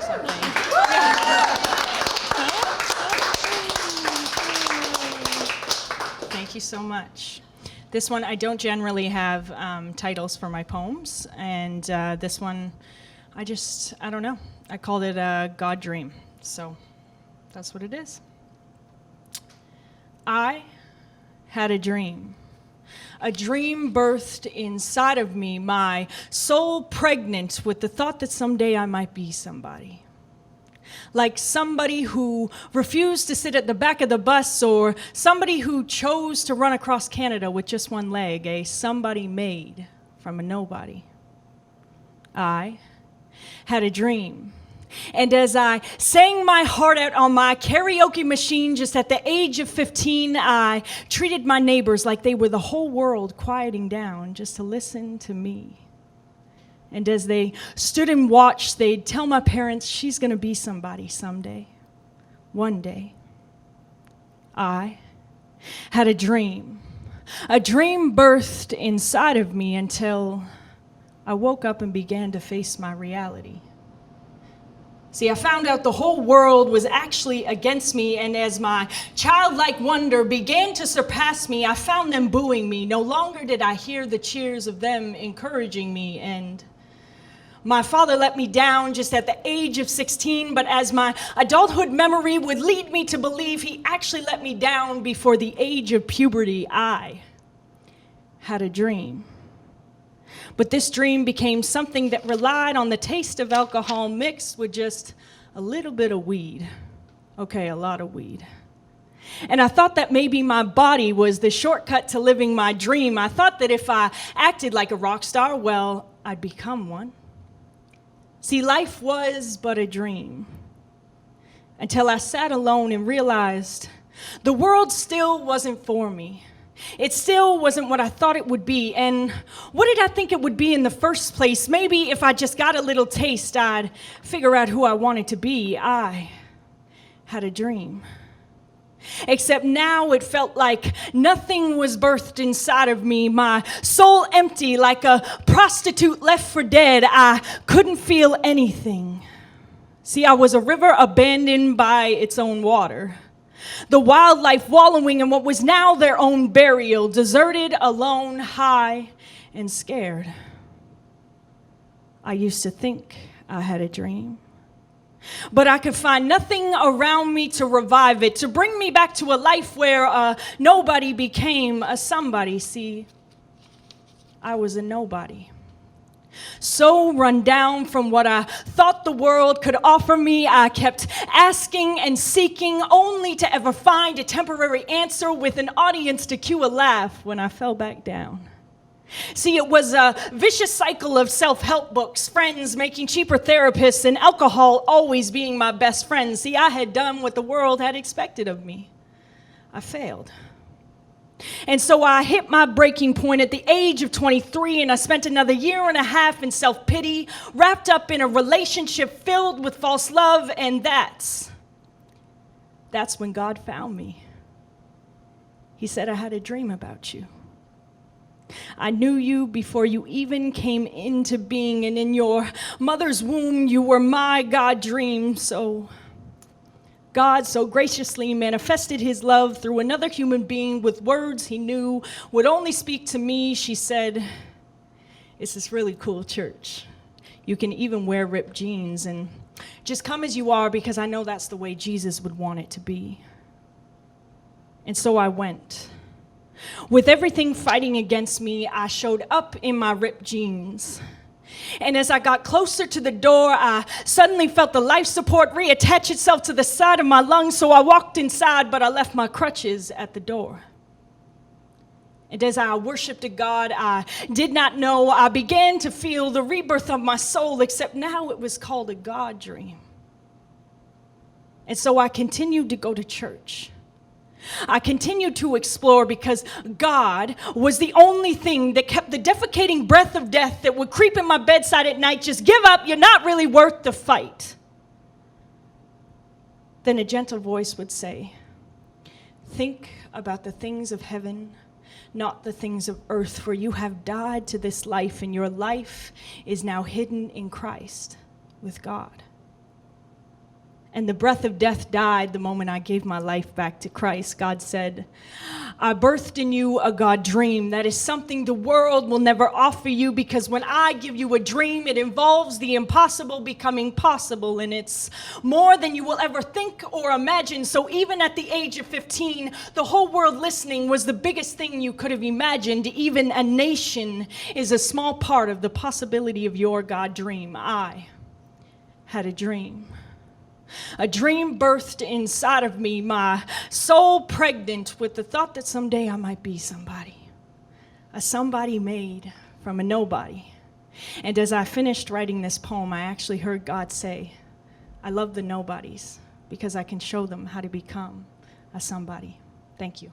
something. Thank you so much. This one, I don't generally have titles for my poems, and this one, I don't know. I called it a God Dream, so that's what it is. I had a dream birthed inside of me, my soul pregnant with the thought that someday I might be somebody. Like somebody who refused to sit at the back of the bus, or somebody who chose to run across Canada with just one leg, a somebody made from a nobody. I had a dream. And as I sang my heart out on my karaoke machine just at the age of 15, I treated my neighbors like they were the whole world quieting down just to listen to me. And as they stood and watched, they'd tell my parents, she's going to be somebody someday, one day. I had a dream birthed inside of me until I woke up and began to face my reality. See, I found out the whole world was actually against me, and as my childlike wonder began to surpass me, I found them booing me. No longer did I hear the cheers of them encouraging me, and my father let me down just at the age of 16, but as my adulthood memory would lead me to believe, he actually let me down before the age of puberty. I had a dream. But this dream became something that relied on the taste of alcohol mixed with just a little bit of weed. Okay, a lot of weed. And I thought that maybe my body was the shortcut to living my dream. I thought that if I acted like a rock star, well, I'd become one. See, life was but a dream until I sat alone and realized the world still wasn't for me. It still wasn't what I thought it would be. And what did I think it would be in the first place? Maybe if I just got a little taste, I'd figure out who I wanted to be. I had a dream. Except now it felt like nothing was birthed inside of me. My soul empty, like a prostitute left for dead. I couldn't feel anything. See, I was a river abandoned by its own water. The wildlife wallowing in what was now their own burial, deserted, alone, high, and scared. I used to think I had a dream, but I could find nothing around me to revive it, to bring me back to a life where nobody became a somebody. See, I was a nobody. So run down from what I thought the world could offer me, I kept asking and seeking only to ever find a temporary answer with an audience to cue a laugh when I fell back down. See, it was a vicious cycle of self-help books, friends making cheaper therapists, and alcohol always being my best friend. See, I had done what the world had expected of me. I failed. And so I hit my breaking point at the age of 23, and I spent another year and a half in self-pity, wrapped up in a relationship filled with false love, and that's when God found me. He said, I had a dream about you. I knew you before you even came into being, and in your mother's womb, you were my God dream. So God so graciously manifested his love through another human being with words he knew would only speak to me. She said, it's this really cool church. You can even wear ripped jeans and just come as you are, because I know that's the way Jesus would want it to be. And so I went. With everything fighting against me, I showed up in my ripped jeans. And as I got closer to the door, I suddenly felt the life support reattach itself to the side of my lungs, so I walked inside, but I left my crutches at the door. And as I worshiped a God I did not know, I began to feel the rebirth of my soul, except now it was called a God dream. And so I continued to go to church. I continued to explore, because God was the only thing that kept the defecating breath of death that would creep in my bedside at night. Just give up, you're not really worth the fight. Then a gentle voice would say, think about the things of heaven, not the things of earth, for you have died to this life, and your life is now hidden in Christ with God. and the breath of death died the moment I gave my life back to Christ. God said, I birthed in you a God dream. That is something the world will never offer you, because when I give you a dream, it involves the impossible becoming possible, and it's more than you will ever think or imagine. So even at the age of 15, the whole world listening was the biggest thing you could have imagined. Even a nation is a small part of the possibility of your God dream. I had a dream. A dream birthed inside of me, my soul pregnant with the thought that someday I might be somebody. A somebody made from a nobody. And as I finished writing this poem, I actually heard God say, I love the nobodies because I can show them how to become a somebody. Thank you.